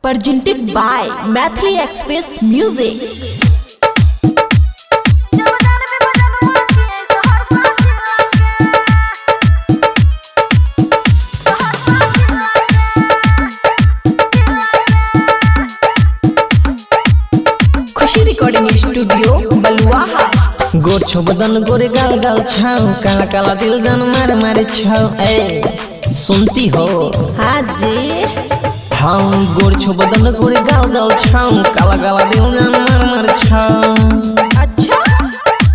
presented by Mathli Express Music. Khushi recording studio Baluaha. गोर छो बदन गोरे गाल गाल छाओ, काला काला दिल जान मारे मारे छाओ। ए सुनती हो? हाँ जी। हाँ गोर छो बदन गोरे गाल गाल छाओ, काला काला दिल जान मारे मारे छाओ। अच्छा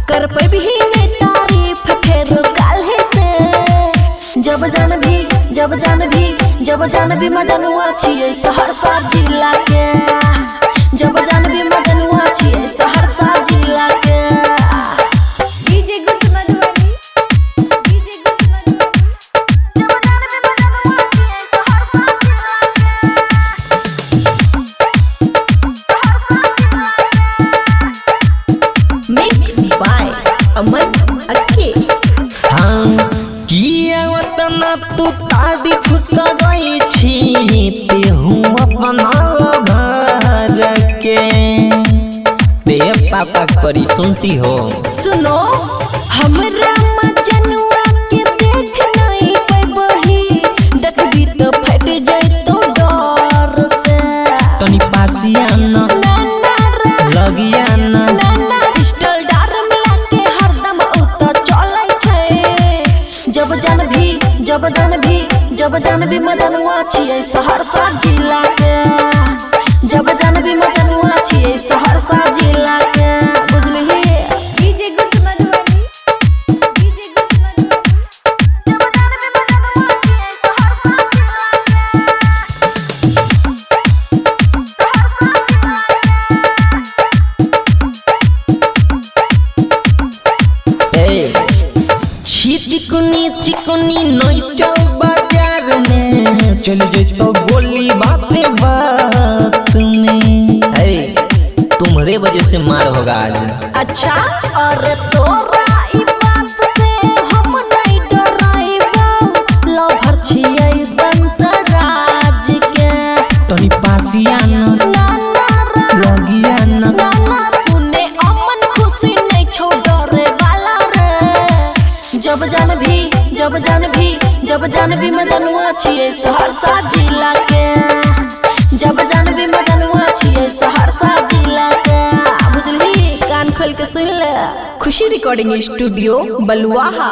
कर पे भी नहीं तारीफ फिर काल्हे से जब जान भी मजनुआ छिए सहरसा जिला के। जब जान भी मजनुआ छिए सहरसा जिला के। DJ good Madhubani, DJ good Madhubani. जब जान भी मजनुआ छिए सहरसा जिला के। मिक्स बाय अमन अक्के। हाँ किया वतना तू तारीफ करई छी, ते हूँ अपना घर के। ते पापा करी सुनती हो? सुनो हमरा मजनुआ के देख नहीं पैबही, देखबी तो फट जइतो डर से। तनी पासिया न लगिया न पिस्टल डार मिला के हरदम उत चलै छै। जब जान भी मजनुआ छिए सहरसा जिला के। जब जान भी मजनुआ छिए सहरसा जिला के। बुझलिही? DJ good Madhubani, DJ good Madhubani. जब जान भी मजनुआ छिए सहरसा जिला के। छी चिकुनी चिकुनी नोचो बाजार में, चल जइतो बोली बाते बात में। तुम्हारे वजह से मार होगा आज। अच्छा और तोरा ई बात से हम नहीं डराइबो। लवर छिए बंसराज के। तनी पासिया न लगिया न सुने अमन खुशी नहीं छो डरे वाला रे। जब जान भी मजनुआ छिए सहरसा जिला के। जब जान भी मजनुआ छिए सहरसा जिला के। बुझली? कान खोल के सुन ले। खुशी रिकॉर्डिंग स्टूडियो बलुआहा।